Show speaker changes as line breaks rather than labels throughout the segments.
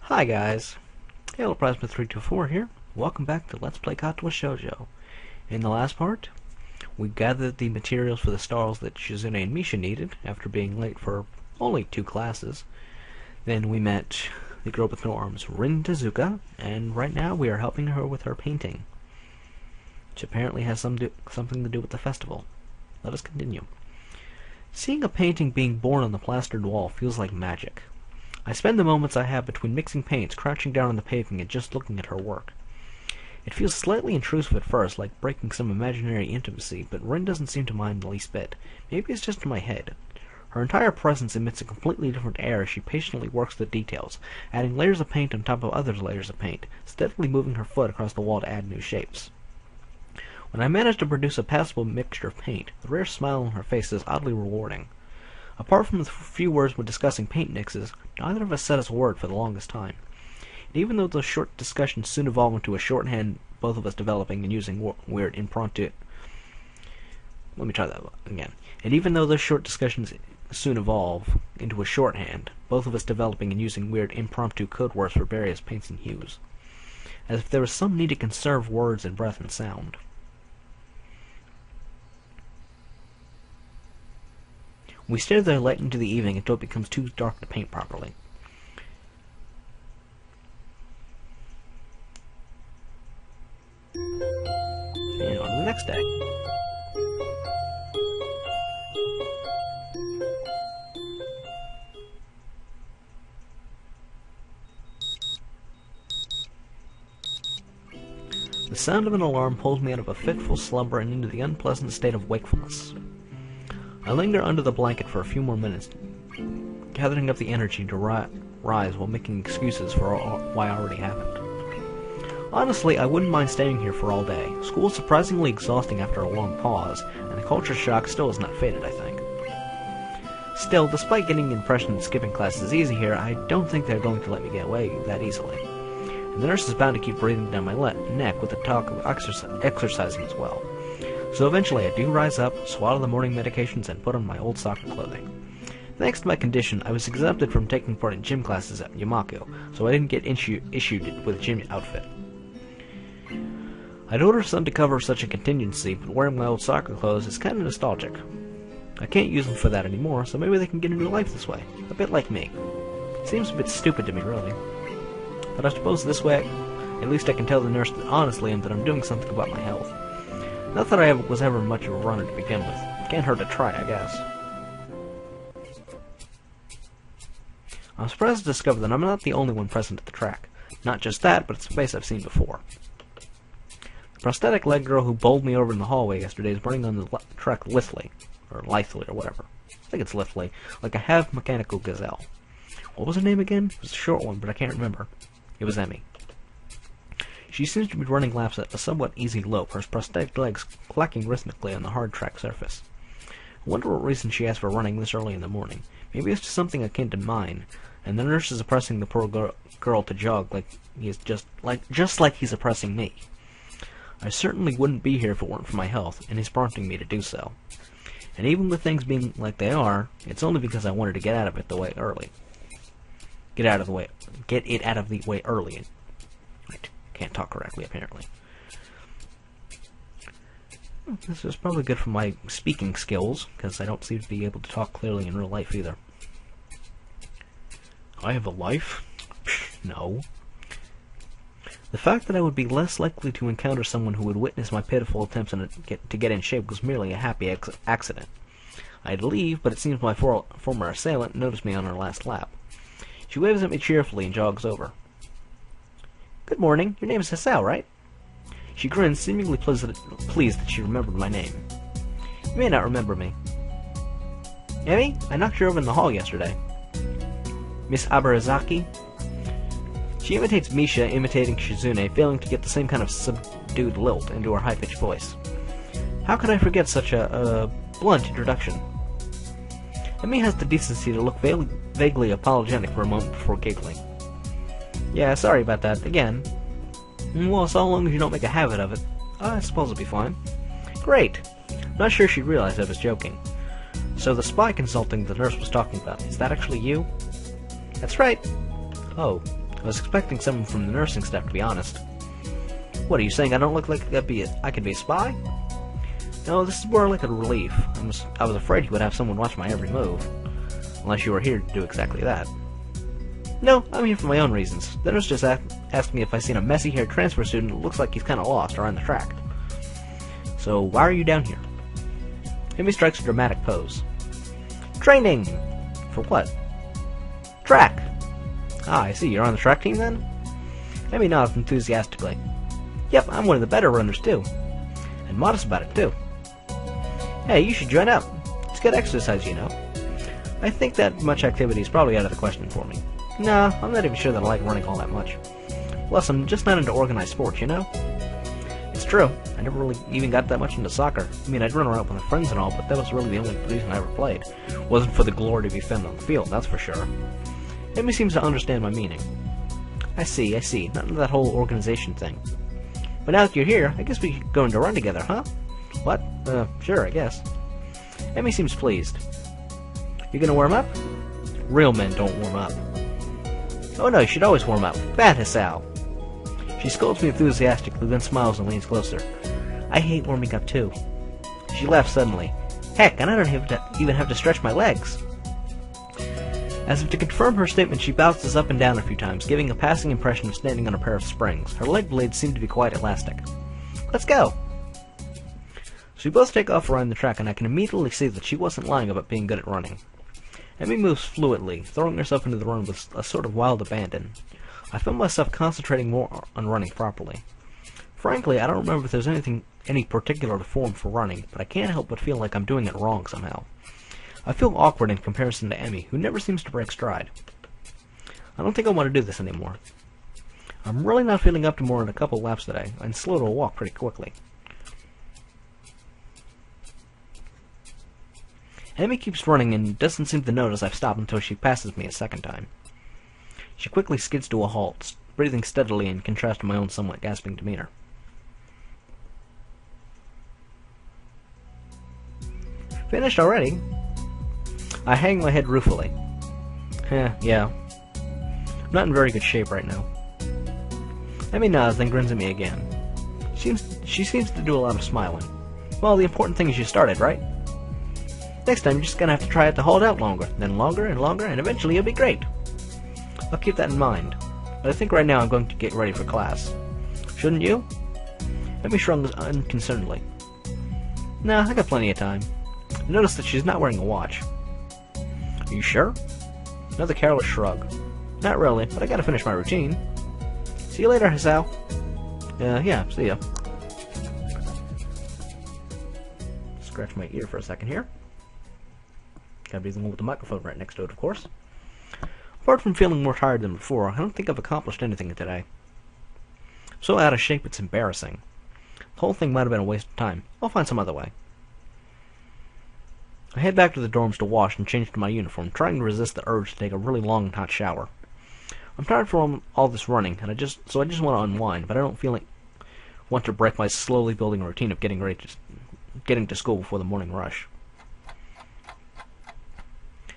Hi guys, Halo Plasma 324 here. Welcome back to Let's Play Katawa Shoujo. In the last part, we gathered the materials for the stalls that Shizune and Misha needed after being late for only 2 classes. Then we met the girl with no arms, Ren'Py, and right now we are helping her with her painting, which apparently has something to do with the festival. Let us continue. Seeing a painting being born on the plastered wall feels like magic. I spend the moments I have between mixing paints, crouching down on the paving and just looking at her work. It feels slightly intrusive at first, like breaking some imaginary intimacy, but Rin doesn't seem to mind the least bit. Maybe it's just in my head. Her entire presence emits a completely different air as she patiently works the details, adding layers of paint on top of other layers of paint, steadily moving her foot across the wall to add new shapes. When I manage to produce a passable mixture of paint, the rare smile on her face is oddly rewarding. Apart from the few words when discussing paint mixes, neither of us said us a word for the longest time. And even though those short discussions soon evolved into a shorthand, both of us developing and using weird impromptu... Let me try that again. And even though those short discussions soon evolve into a shorthand, both of us developing and using weird impromptu code words for various paints and hues. As if there was some need to conserve words and breath and sound. We stare there late into the evening until it becomes too dark to paint properly. And on to the next day. The sound of an alarm pulls me out of a fitful slumber and into the unpleasant state of wakefulness. I linger under the blanket for a few more minutes, gathering up the energy to rise while making excuses for why I already haven't. Honestly, I wouldn't mind staying here for all day. School is surprisingly exhausting after a long pause, and the culture shock still has not faded, I think. Still, despite getting the impression that skipping class is easy here, I don't think they're going to let me get away that easily. And the nurse is bound to keep breathing down my neck with the talk of exercising as well. So eventually I do rise up, swallow the morning medications, and put on my old soccer clothing. Thanks to my condition, I was exempted from taking part in gym classes at Yamako, so I didn't get issued with a gym outfit. I'd ordered some to cover such a contingency, but wearing my old soccer clothes is kind of nostalgic. I can't use them for that anymore, so maybe they can get a new life this way, a bit like me. Seems a bit stupid to me, really. But I suppose this way, at least I can tell the nurse that honestly and that I'm doing something about my health. Not that I was ever much of a runner to begin with. Can't hurt to try, I guess. I'm surprised to discover that I'm not the only one present at the track. Not just that, but it's a face I've seen before. The prosthetic leg girl who bowled me over in the hallway yesterday is running on the track lithely, or whatever. I think it's lithely, like a half-mechanical gazelle. What was her name again? It was a short one, but I can't remember. It was Emmy. She seems to be running laps at a somewhat easy lope, her prosthetic legs clacking rhythmically on the hard track surface. I wonder what reason she has for running this early in the morning. Maybe it's just something akin to mine, and the nurse is oppressing the poor girl to jog like he's just like he's oppressing me. I certainly wouldn't be here if it weren't for my health, and he's prompting me to do so. And even with things being like they are, it's only because I wanted to get out of it the way early. Get it out of the way early. Right. Can't talk correctly, apparently. This is probably good for my speaking skills, because I don't seem to be able to talk clearly in real life either. I have a life? Psh, no. The fact that I would be less likely to encounter someone who would witness my pitiful attempts to get in shape was merely a happy accident. I'd leave, but it seems my former assailant noticed me on her last lap. She waves at me cheerfully and jogs over. Good morning. Your name is Hisao, right? She grins, seemingly pleased that she remembered my name. You may not remember me. Emmy, I knocked you over in the hall yesterday. Miss Abarazaki? She imitates Misha, imitating Shizune, failing to get the same kind of subdued lilt into her high-pitched voice. How could I forget such a blunt introduction? Emmy has the decency to look vaguely apologetic for a moment before giggling. Yeah, sorry about that, again. Well, so long as you don't make a habit of it, I suppose it'll be fine. Great! Not sure she realized I was joking. So the spy consulting the nurse was talking about, is that actually you? That's right. Oh, I was expecting someone from the nursing staff, to be honest. What, are you saying I don't look like I could be a spy? No, this is more like a relief. I was afraid you would have someone watch my every move. Unless you were here to do exactly that. No, I'm here for my own reasons. The nurse just asked me if I've seen a messy-haired transfer student who looks like he's kinda lost or on the track. So, why are you down here? Ren'Py strikes a dramatic pose. Training! For what? Track! Ah, I see, you're on the track team then? Ren'Py nods enthusiastically. Yep, I'm one of the better runners too. And modest about it too. Hey, you should join up. It's good exercise, you know. I think that much activity is probably out of the question for me. Nah, I'm not even sure that I like running all that much. Plus, I'm just not into organized sports, you know? It's true. I never really even got that much into soccer. I mean, I'd run around with my friends and all, but that was really the only reason I ever played. It wasn't for the glory to be found on the field, that's for sure. Ren'Py seems to understand my meaning. I see. Not into that whole organization thing. But now that you're here, I guess we could go into run together, huh? What? Sure, I guess. Ren'Py seems pleased. You gonna warm up? Real men don't warm up. Oh no, you should always warm up. Bad Hisao. She scolds me enthusiastically, then smiles and leans closer. I hate warming up too. She laughs suddenly. Heck, and I don't even have to stretch my legs. As if to confirm her statement, she bounces up and down a few times, giving a passing impression of standing on a pair of springs. Her leg blades seem to be quite elastic. Let's go! So we both take off around the track, and I can immediately see that she wasn't lying about being good at running. Ren'Py moves fluidly, throwing herself into the run with a sort of wild abandon. I feel myself concentrating more on running properly. Frankly, I don't remember if there's any particular form for running, but I can't help but feel like I'm doing it wrong somehow. I feel awkward in comparison to Ren'Py, who never seems to break stride. I don't think I want to do this anymore. I'm really not feeling up to more than a couple laps today, and slow to a walk pretty quickly. Ren'Py keeps running and doesn't seem to notice I've stopped until she passes me a second time. She quickly skids to a halt, breathing steadily in contrast to my own somewhat gasping demeanor. Finished already? I hang my head ruefully. Yeah. I'm not in very good shape right now. Ren'Py nods, then grins at me again. She seems to do a lot of smiling. Well, the important thing is you started, right? Next time, you're just gonna have to try it to hold out longer, then longer and longer, and eventually you'll be great. I'll keep that in mind, but I think right now I'm going to get ready for class. Shouldn't you? Ren'Py shrugs unconcernedly. Nah, I got plenty of time. Notice that she's not wearing a watch. Are you sure? Another careless shrug. Not really, but I gotta finish my routine. See you later, Hisao. Yeah, see ya. Scratch my ear for a second here. Gotta be the one with the microphone right next to it, of course. Apart from feeling more tired than before, I don't think I've accomplished anything today. I'm so out of shape it's embarrassing. The whole thing might have been a waste of time. I'll find some other way. I head back to the dorms to wash and change to my uniform, trying to resist the urge to take a really long hot shower. I'm tired from all this running, and I just want to unwind, but I don't want to break my slowly building routine of getting to school before the morning rush.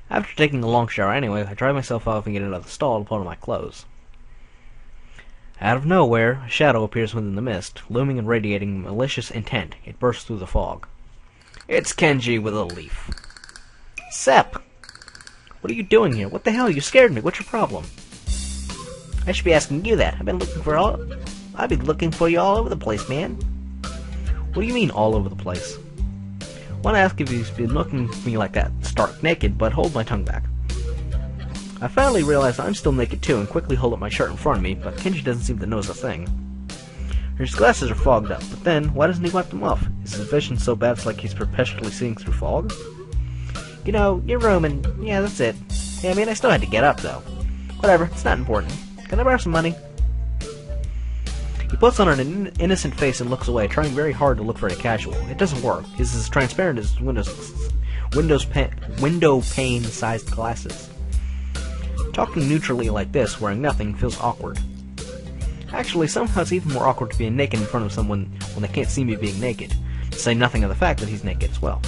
After taking a long shower anyway, I dry myself off and get out of the stall to put on my clothes. Out of nowhere, a shadow appears within the mist, looming and radiating malicious intent. It bursts through the fog. It's Kenji with a leaf. Sep! What are you doing here? What the hell? You scared me. What's your problem? I should be asking you that. I've been looking for you all over the place, man. What do you mean, all over the place? I want to ask if you've been looking for me like that, stark naked, but hold my tongue back. I finally realize I'm still naked too, and quickly hold up my shirt in front of me, but Kenji doesn't seem to notice a thing. His glasses are fogged up, but then, why doesn't he wipe them off? Is his vision so bad it's like he's perpetually seeing through fog? You know, your room and... yeah, that's it. Yeah, I mean, I still had to get up, though. Whatever, it's not important. Can I borrow some money? He puts on an innocent face and looks away, trying very hard to look very casual. It doesn't work. He's as transparent as window pane-sized glasses. Talking neutrally like this, wearing nothing, feels awkward. Actually, somehow it's even more awkward to be naked in front of someone when they can't see me being naked, to say nothing of the fact that he's naked as well.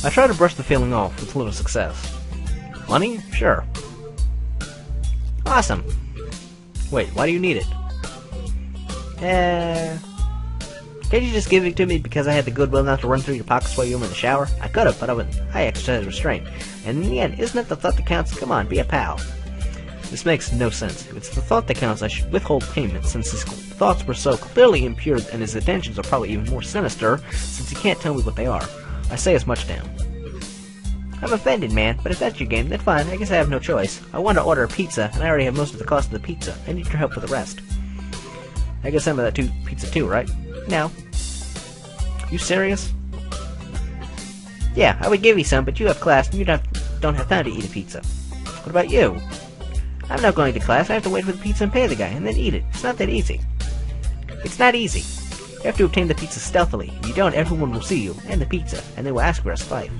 I try to brush the feeling off, with little success. Money? Sure. Awesome. Wait, why do you need it? Can't you just give it to me because I had the goodwill not to run through your pockets while you were in the shower? I could have, but I exercised restraint. And in the end, isn't it the thought that counts? Come on, be a pal. This makes no sense. If it's the thought that counts, I should withhold payment, since his thoughts were so clearly impure and his intentions are probably even more sinister, since he can't tell me what they are. I say as much to him. I'm offended, man, but if that's your game, then fine, I guess I have no choice. I want to order a pizza, and I already have most of the cost of the pizza. I need your help for the rest. I guess some of that pizza too, right? No. You serious? Yeah, I would give you some, but you have class, and you don't have time to eat a pizza. What about you? I'm not going to class. I have to wait for the pizza and pay the guy, and then eat it. It's not that easy. It's not easy. You have to obtain the pizza stealthily. If you don't, everyone will see you, and the pizza, and they will ask for a slice.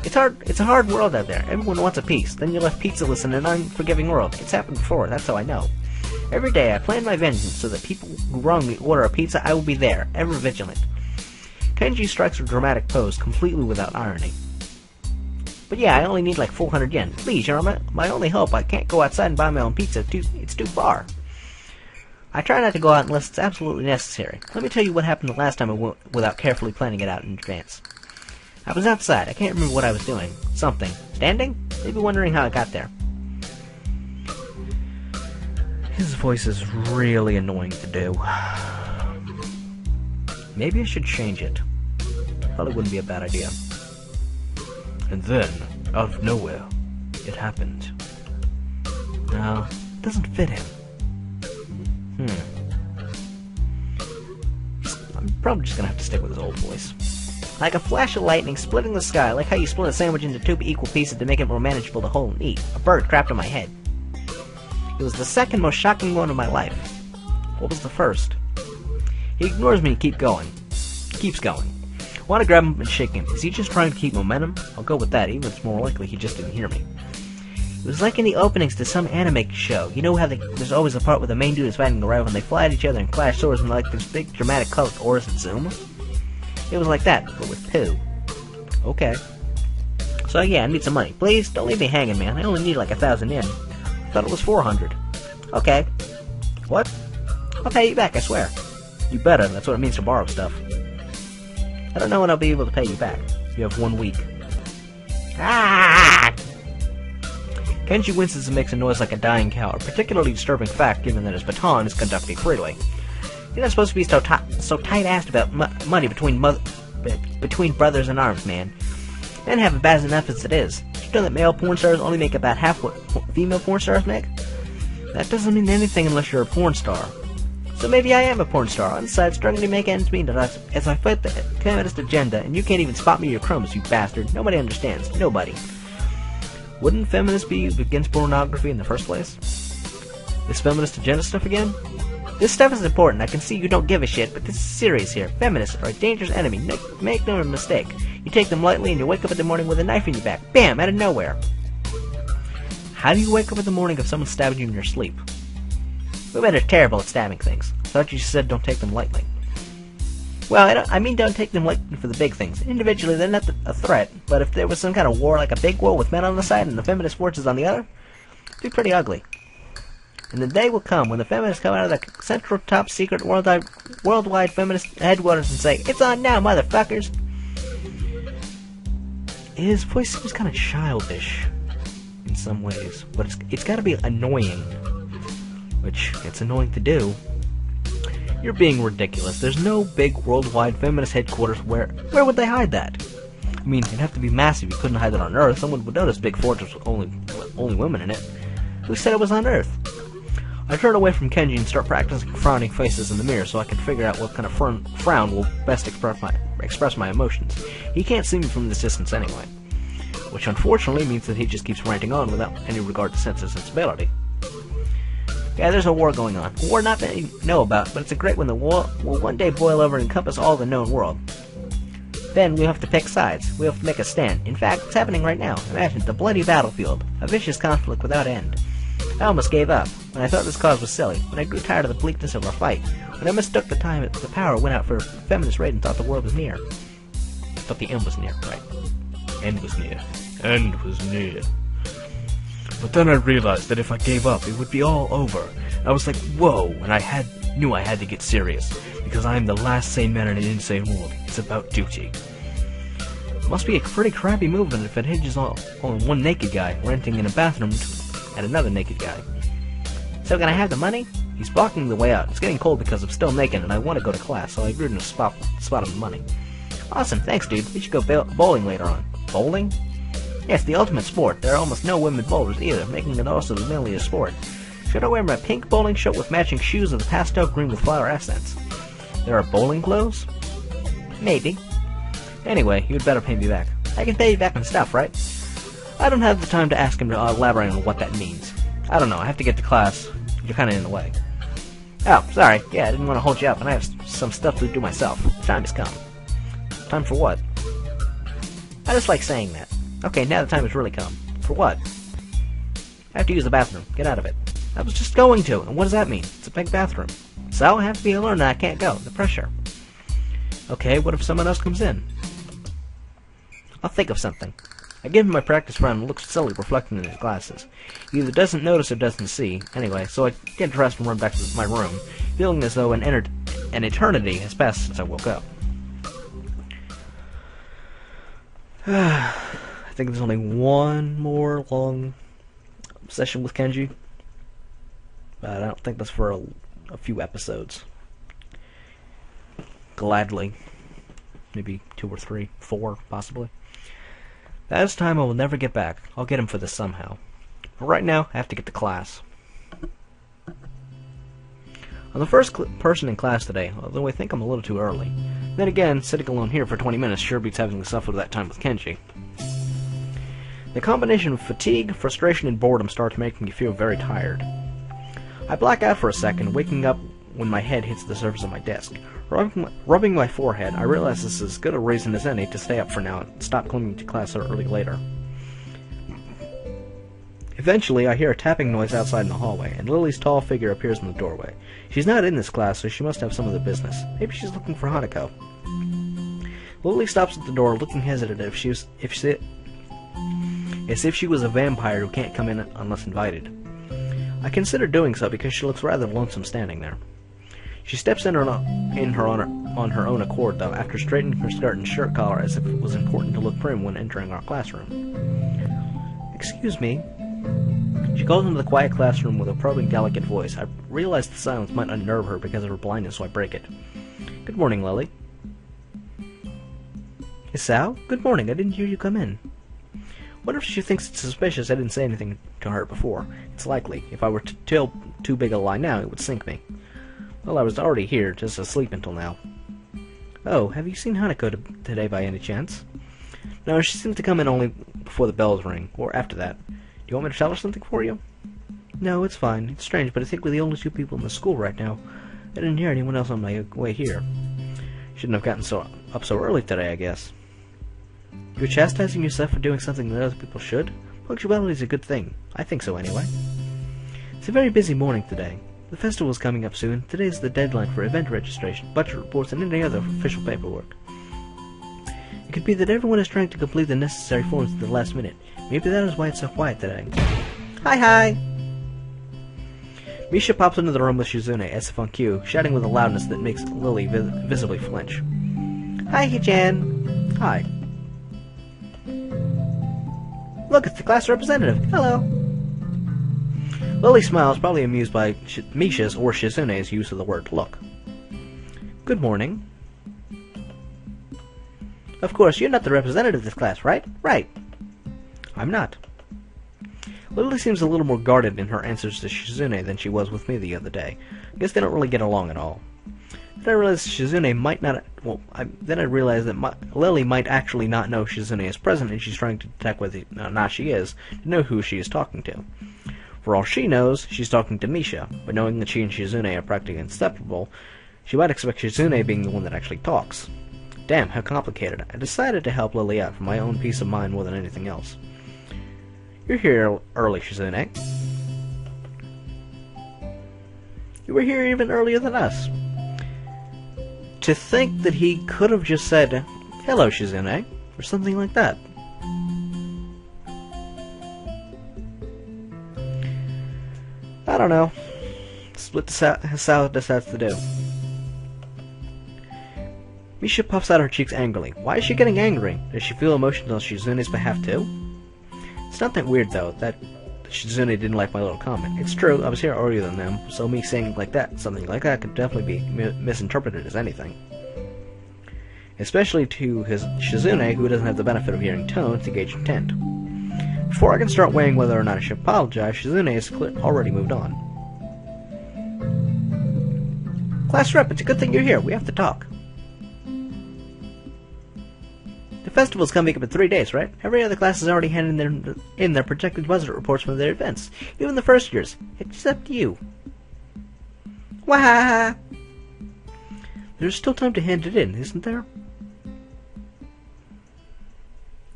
It's a hard world out there. Everyone wants a piece. Then you're left pizzaless in an unforgiving world. It's happened before, that's how I know. Every day I plan my vengeance so that people who wrongly order a pizza, I will be there, ever vigilant. Kenji strikes a dramatic pose, completely without irony. But yeah, I only need like 400 yen. Please, you're my only hope. I can't go outside and buy my own pizza. It's too far. I try not to go out unless it's absolutely necessary. Let me tell you what happened the last time I went without carefully planning it out in advance. I was outside. I can't remember what I was doing. Something. Standing? Maybe wondering how I got there. His voice is really annoying to do. Maybe I should change it. Probably wouldn't be a bad idea. And then, out of nowhere, it happened. No, it doesn't fit him. I'm probably just gonna have to stick with his old voice. Like a flash of lightning splitting the sky, like how you split a sandwich into 2 equal pieces to make it more manageable to hold and eat. A bird crapped on my head. It was the second most shocking one of my life. What was the first? He ignores me and keeps going. I want to grab him and shake him. Is he just trying to keep momentum? I'll go with that, even if it's more likely he just didn't hear me. It was like in the openings to some anime show. You know how there's always a part where the main dude is fighting a rival and they fly at each other and clash swords and like this big dramatic cut with auras and zoom? It was like that, but with poo. Okay. So yeah, I need some money. Please, don't leave me hanging, man. I only need like 1,000 yen. I thought it was 400. Okay. What? I'll pay you back, I swear. You better, that's what it means to borrow stuff. I don't know when I'll be able to pay you back. You have 1 week. Ah! Kenji winces and makes a noise like a dying cow, a particularly disturbing fact given that his baton is conducting freely. You're not supposed to be so tight-assed about money between brothers in arms, man. Men have it bad enough as it is. Did you know that male porn stars only make about half what female porn stars make? That doesn't mean anything unless you're a porn star. So maybe I am a porn star, on the side struggling to make ends meet as I fight the feminist agenda, and you can't even spot me your crumbs, you bastard. Nobody understands. Nobody. Wouldn't feminists be against pornography in the first place? This feminist agenda stuff again? This stuff is important. I can see you don't give a shit, but this is serious here. Feminists are a dangerous enemy. Make no mistake. You take them lightly and you wake up in the morning with a knife in your back. Bam! Out of nowhere. How do you wake up in the morning if someone's stabbing you in your sleep? Women are terrible at stabbing things. I thought you said don't take them lightly. Well, I mean don't take them lightly for the big things. Individually, they're not a threat, but if there was some kind of war, like a big war with men on the side and the feminist forces on the other, it'd be pretty ugly. And the day will come when the feminists come out of the central top secret worldwide feminist headquarters and say, "It's on now, motherfuckers!" His voice seems kind of childish in some ways, but it's got to be annoying, which it's annoying to do. You're being ridiculous. There's no big worldwide feminist headquarters. Where would they hide that? I mean, it'd have to be massive. You couldn't hide it on Earth. Someone would notice big fortress with only women in it. Who said it was on Earth? I turn away from Kenji and start practicing frowning faces in the mirror so I can figure out what kind of frown will best express my emotions. He can't see me from this distance anyway, which unfortunately means that he just keeps ranting on without any regard to sense or sensibility. Yeah, there's a war going on. A war not that you know about, but it's a great one that will one day boil over and encompass all the known world. Then we'll have to pick sides. We'll have to make a stand. In fact, it's happening right now. Imagine the bloody battlefield. A vicious conflict without end. I almost gave up, when I thought this cause was silly, when I grew tired of the bleakness of our fight, when I mistook the time the power went out for a feminist raid and thought the world was near. Thought the end was near, right? End was near. End was near. But then I realized that if I gave up, it would be all over. I was like, whoa, and knew I had to get serious, because I am the last sane man in an insane world. It's about duty. Must be a pretty crappy movement if it hinges on one naked guy renting in a bathroom at another naked guy. So can I have the money? He's blocking the way out. It's getting cold because I'm still naked and I want to go to class, so I agreed to spot on the money. Awesome, thanks dude. We should go bowling later on. Bowling? Yes, the ultimate sport. There are almost no women bowlers either, making it also mainly a sport. Should I wear my pink bowling shirt with matching shoes of the pastel green with flower accents? There are bowling clothes? Maybe. Anyway, you'd better pay me back. I can pay you back on stuff, right? I don't have the time to ask him to elaborate on what that means. I don't know, I have to get to class. You're kinda in the way. Oh, sorry. Yeah, I didn't want to hold you up, and I have some stuff to do myself. The time has come. Time for what? I just like saying that. Okay, now the time has really come. For what? I have to use the bathroom. Get out of it. I was just going to, and what does that mean? It's a big bathroom. So, I have to be alone and I can't go. The pressure. Okay, what if someone else comes in? I'll think of something. I give him my practice run and looks silly reflecting in his glasses. He either doesn't notice or doesn't see. Anyway, so I get dressed and run back to my room, feeling as though an eternity has passed since I woke up. I think there's only one more long session with Kenji, but I don't think that's for a few episodes. Gladly. Maybe 2 or 3, 4, possibly. That is time I will never get back. I'll get him for this somehow. But right now, I have to get to class. I'm the first person in class today, although I think I'm a little too early. Then again, sitting alone here for 20 minutes sure beats having to suffer that time with Kenji. The combination of fatigue, frustration, and boredom start to make me feel very tired. I black out for a second, waking up when my head hits the surface of my desk. Rubbing my forehead, I realize this is as good a reason as any to stay up for now and stop clinging to class so early later. Eventually, I hear a tapping noise outside in the hallway, and Lily's tall figure appears in the doorway. She's not in this class, so she must have some other business. Maybe she's looking for Hanako. Lily stops at the door, looking hesitant as if she was a vampire who can't come in unless invited. I consider doing so because she looks rather lonesome standing there. She steps in on her own accord, though, after straightening her skirt and shirt collar as if it was important to look prim when entering our classroom. Excuse me. She calls into the quiet classroom with a probing, delicate voice. I realize the silence might unnerve her because of her blindness, so I break it. Good morning, Lily. Isao? Good morning. I didn't hear you come in. Wonder if she thinks it's suspicious I didn't say anything to her before. It's likely. If I were to tell too big a lie now, it would sink me. Well, I was already here, just asleep until now. Oh, have you seen Hanako today by any chance? No, she seems to come in only before the bells ring, or after that. Do you want me to tell her something for you? No, it's fine. It's strange, but I think we're the only 2 people in the school right now. I didn't hear anyone else on my way here. Shouldn't have gotten up so early today, I guess. You're chastising yourself for doing something that other people should? Punctuality is a good thing. I think so, anyway. It's a very busy morning today. The festival is coming up soon. Today is the deadline for event registration, budget reports, and any other official paperwork. It could be that everyone is trying to complete the necessary forms at the last minute. Maybe that is why it's so quiet today. Hi! Misha pops into the room with Shizune, as if on cue, shouting with a loudness that makes Lily visibly flinch. Hi, Hichan. Hi. Look, it's the class representative. Hello. Lily smiles, probably amused by Misha's or Shizune's use of the word look. Good morning. Of course, you're not the representative of this class, right? Right. I'm not. Lily seems a little more guarded in her answers to Shizune than she was with me the other day. I guess they don't really get along at all. Then I realized Shizune might not... Then I realized that Lily might actually not know Shizune is present, and she's trying to detect whether or not she is, to know who she is talking to. For all she knows, she's talking to Misha, but knowing that she and Shizune are practically inseparable, she might expect Shizune being the one that actually talks. Damn, how complicated. I decided to help Lily out for my own peace of mind more than anything else. You're here early, Shizune. You were here even earlier than us. To think that he could have just said, hello, Shizune, or something like that. I don't know. Split the salad decides to do. Misha puffs out her cheeks angrily. Why is she getting angry? Does she feel emotions on Shizune's behalf too? It's not that weird though, that Shizune didn't like my little comment. It's true, I was here earlier than them, so me saying something like that could definitely be misinterpreted as anything. Especially to his Shizune, who doesn't have the benefit of hearing tones to gauge intent. Before I can start weighing whether or not I should apologize, Shizune has already moved on. Class rep, it's a good thing you're here. We have to talk. The festival's coming up in 3 days, right? Every other class has already handed in their projected budget reports for their events. Even the first years. Except you. Wah! There's still time to hand it in, isn't there?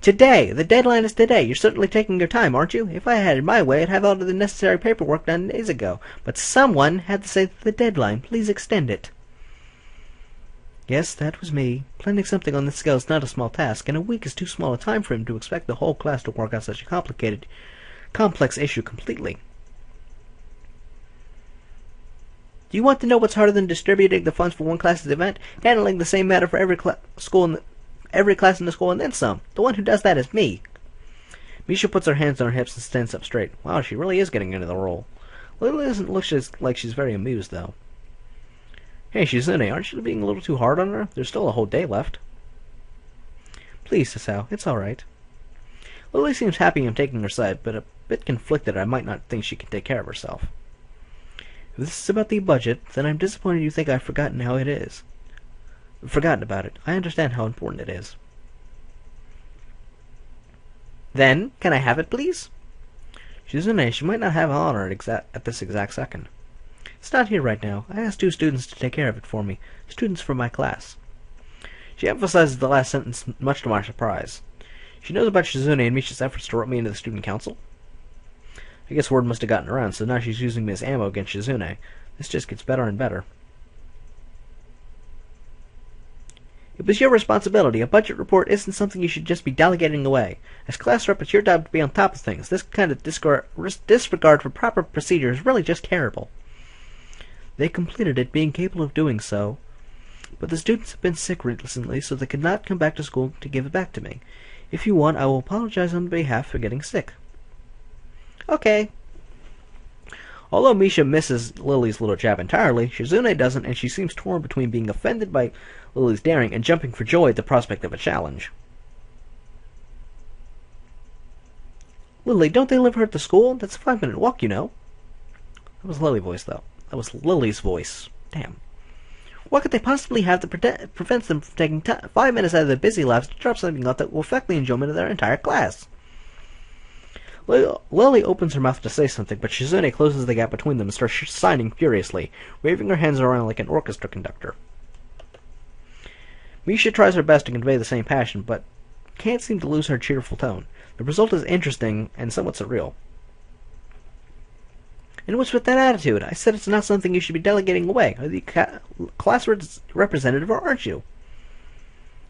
Today! The deadline is today. You're certainly taking your time, aren't you? If I had it my way, I'd have all of the necessary paperwork done days ago. But someone had to say the deadline. Please extend it. Yes, that was me. Planning something on this scale is not a small task, and a week is too small a time frame to expect the whole class to work out such a complex issue completely. Do you want to know what's harder than distributing the funds for one class's event? Handling the same matter for every class in the school and then some. The one who does that is me. Misha puts her hands on her hips and stands up straight. Wow, she really is getting into the role. Lily doesn't look like she's very amused, though. Hey, Shizune, aren't you being a little too hard on her? There's still a whole day left. Please, Sasao, it's alright. Lily seems happy I'm taking her side, but a bit conflicted I might not think she can take care of herself. If this is about the budget, then I'm disappointed you think I've forgotten how it is. Forgotten about it. I understand how important it is. Then, can I have it, please? Shizune, she might not have honor at this exact second. It's not here right now. I asked 2 students to take care of it for me. Students from my class. She emphasizes the last sentence, much to my surprise. She knows about Shizune and Misha's efforts to rope me into the student council. I guess word must have gotten around, so now she's using me as ammo against Shizune. This just gets better and better. It was your responsibility. A budget report isn't something you should just be delegating away. As class rep, it's your job to be on top of things. This kind of disregard for proper procedure is really just terrible. They completed it, being capable of doing so, but the students have been sick recently, so they could not come back to school to give it back to me. If you want, I will apologize on behalf for getting sick. Okay. Although Misha misses Lily's little jab entirely, Shizune doesn't, and she seems torn between being offended by Lily's daring and jumping for joy at the prospect of a challenge. Lily, don't they live here at the school? That's a 5-minute walk, you know. That was Lily's voice, though. That was Lily's voice. Damn. What could they possibly have that prevents them from taking 5 minutes out of their busy lives to drop something off that will affect the enjoyment of their entire class? Lily opens her mouth to say something, but Shizune closes the gap between them and starts signing furiously, waving her hands around like an orchestra conductor. Misha tries her best to convey the same passion, but can't seem to lose her cheerful tone. The result is interesting and somewhat surreal. And what's with that attitude? I said it's not something you should be delegating away. Are you class representative, or aren't you?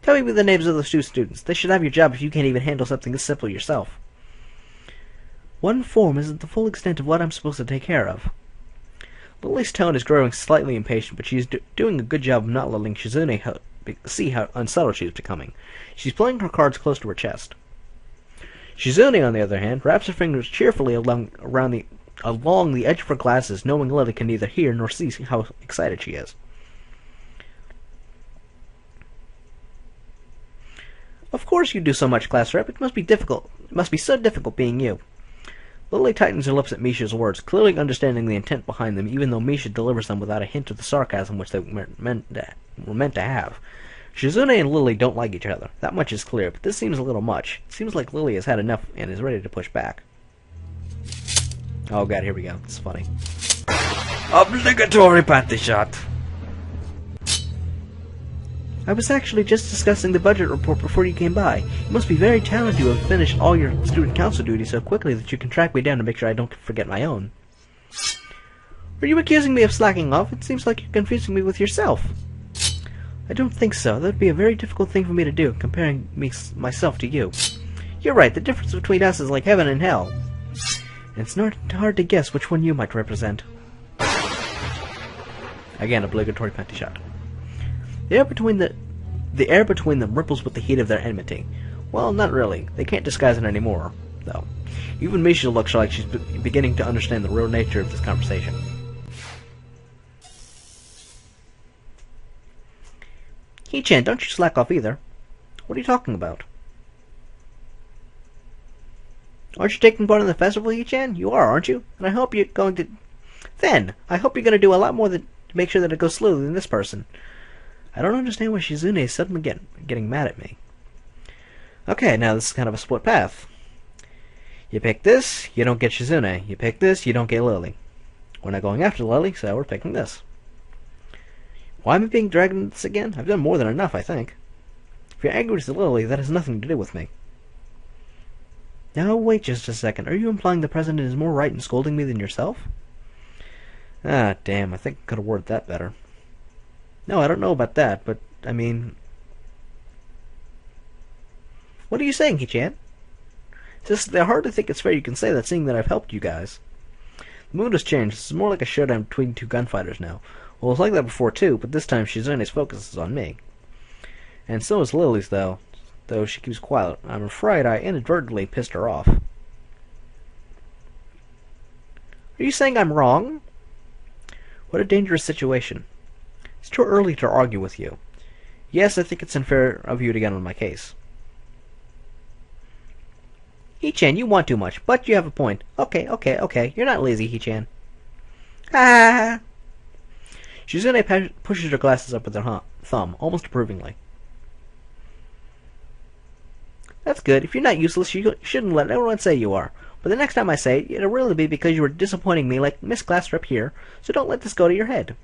Tell me the names of those 2 students. They should have your job if you can't even handle something this simple yourself. One form isn't the full extent of what I'm supposed to take care of. Lily's tone is growing slightly impatient, but she's doing a good job of not letting Shizune see how unsubtle she's becoming. She's playing her cards close to her chest. Shizune, on the other hand, wraps her fingers cheerfully along the edge of her glasses, knowing Lily can neither hear nor see how excited she is. Of course you do so much, class rep. It must be difficult. It must be so difficult being you. Lily tightens her lips at Misha's words, clearly understanding the intent behind them, even though Misha delivers them without a hint of the sarcasm which they were meant to have. Shizune and Lily don't like each other. That much is clear, but this seems a little much. It seems like Lily has had enough and is ready to push back. Oh god, here we go. It's funny. Obligatory panty shot. I was actually just discussing the budget report before you came by. You must be very talented to have finished all your student council duties so quickly that you can track me down to make sure I don't forget my own. Are you accusing me of slacking off? It seems like you're confusing me with yourself. I don't think so. That would be a very difficult thing for me to do, comparing myself to you. You're right, the difference between us is like heaven and hell. and it's not hard to guess which one you might represent. Again, obligatory panty shot. The air between them ripples with the heat of their enmity. Well, not really. They can't disguise it anymore, though. Even Misha looks like she's beginning to understand the real nature of this conversation. Hee-chan, don't you slack off either. What are you talking about? Aren't you taking part in the festival, Hee-chan? You are, aren't you? And I hope you're going to... Then, I hope you're going to do a lot more to make sure that it goes smoothly than this person. I don't understand why Shizune is suddenly getting mad at me. Okay, now this is kind of a split path. You pick this, you don't get Shizune. You pick this, you don't get Lily. We're not going after Lily, so we're picking this. Why am I being dragged into this again? I've done more than enough, I think. If you're angry with Lily, that has nothing to do with me. Now, wait just a second. Are you implying the President is more right in scolding me than yourself? Ah, damn, I think I could have worded that better. No, I don't know about that, but, I mean... What are you saying, Hee-chan? It's just that I hardly think it's fair you can say that, seeing that I've helped you guys. The mood has changed. This is more like a showdown between two gunfighters now. Well, it was like that before, too, but this time Shizune's focus is on me. And so is Lily's, though she keeps quiet. I'm afraid I inadvertently pissed her off. Are you saying I'm wrong? What a dangerous situation. It's too early to argue with you. Yes, I think it's unfair of you to get on my case. Hee-chan, you want too much, but you have a point. Okay. You're not lazy, Hee-chan. Ah! Shizune pushes her glasses up with her thumb, almost approvingly. That's good. If you're not useless, you shouldn't let everyone say you are. But the next time I say it, it'll really be because you were disappointing me like Miss Glassrip here, so don't let this go to your head.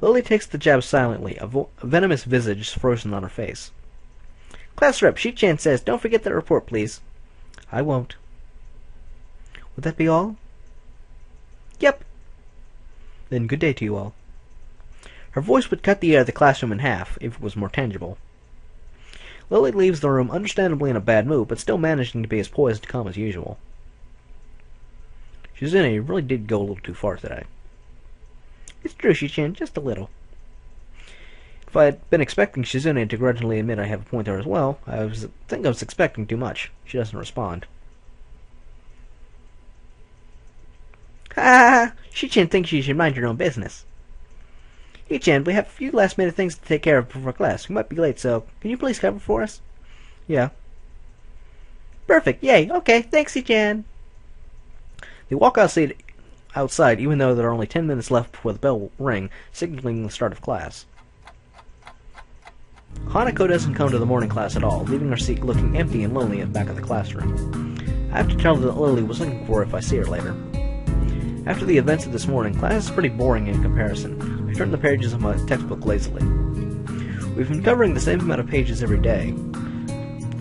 Lily takes the jab silently, a venomous visage frozen on her face. Glassrip, Hee-chan says, don't forget that report, please. I won't. Would that be all? Yep. Then good day to you all. Her voice would cut the air of the classroom in half, if it was more tangible. Lily leaves the room understandably in a bad mood, but still managing to be as poised and calm as usual. Shizune really did go a little too far today. It's true, Hee-chan, just a little. If I had been expecting Shizune to grudgingly admit I have a point there as well, I think I was expecting too much. She doesn't respond. Ha! Hee-chan thinks you should mind your own business. Hee-chan, we have a few last-minute things to take care of before class. We might be late, so can you please cover for us? Yeah. Perfect. Yay. Okay. Thanks, Hee-chan. They walk outside, even though there are only 10 minutes left before the bell will ring, signaling the start of class. Hanako doesn't come to the morning class at all, leaving her seat looking empty and lonely at the back of the classroom. I have to tell her that Lily was looking for her if I see her later. After the events of this morning, class is pretty boring in comparison. I turn the pages of my textbook lazily. We've been covering the same amount of pages every day,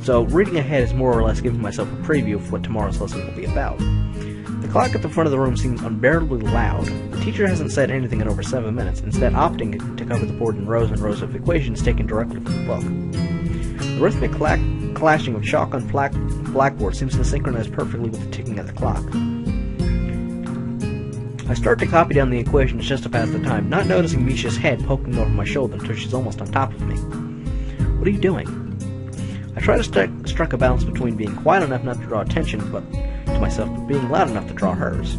so reading ahead is more or less giving myself a preview of what tomorrow's lesson will be about. The clock at the front of the room seems unbearably loud. The teacher hasn't said anything in over 7 minutes, instead opting to cover the board in rows and rows of equations taken directly from the book. The rhythmic clashing of chalk on blackboard seems to synchronize perfectly with the ticking of the clock. I start to copy down the equations just to pass the time, not noticing Misha's head poking over my shoulder until she's almost on top of me. What are you doing? I try to strike a balance between being quiet enough not to draw attention to myself, but being loud enough to draw hers.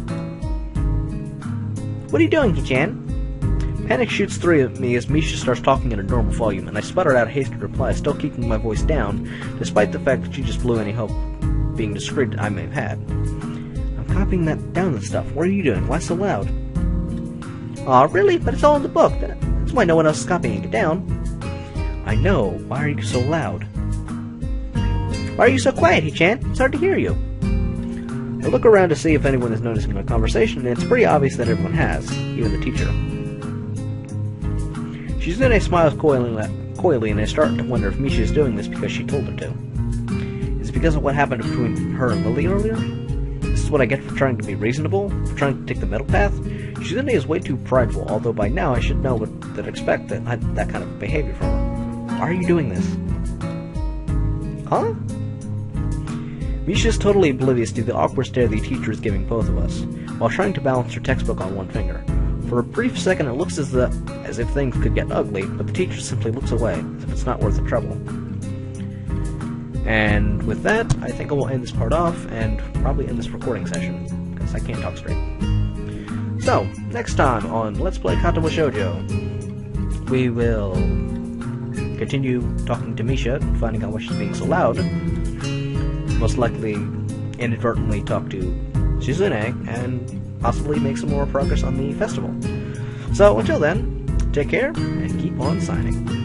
What are you doing, Hee-chan? Panic shoots through at me as Misha starts talking at a normal volume, and I sputter out a hasty reply, still keeping my voice down, despite the fact that she just blew any hope being discreet I may have had. I'm copying that down and stuff. What are you doing? Why so loud? Aw, really? But it's all in the book. That's why no one else is copying it down. I know. Why are you so loud? Why are you so quiet, Hee-chan? It's hard to hear you. I look around to see if anyone is noticing my conversation, and it's pretty obvious that everyone has, even the teacher. Shizune smiles coyly, and I start to wonder if Misha is doing this because she told her to. Is it because of what happened between her and Lily earlier? This is what I get for trying to be reasonable, for trying to take the middle path? Shizune is way too prideful, although by now I should know what to expect that kind of behavior from her. Why are you doing this? Huh? Misha's totally oblivious to the awkward stare the teacher is giving both of us, while trying to balance her textbook on one finger. For a brief second it looks as if things could get ugly, but the teacher simply looks away, as if it's not worth the trouble. And with that, I think I will end this part off, and probably end this recording session, because I can't talk straight. So, next time on Let's Play Katawa Shoujo, we will continue talking to Misha and finding out why she's being so loud. Most likely inadvertently talk to Shizune and possibly make some more progress on the festival. So until then, take care and keep on signing.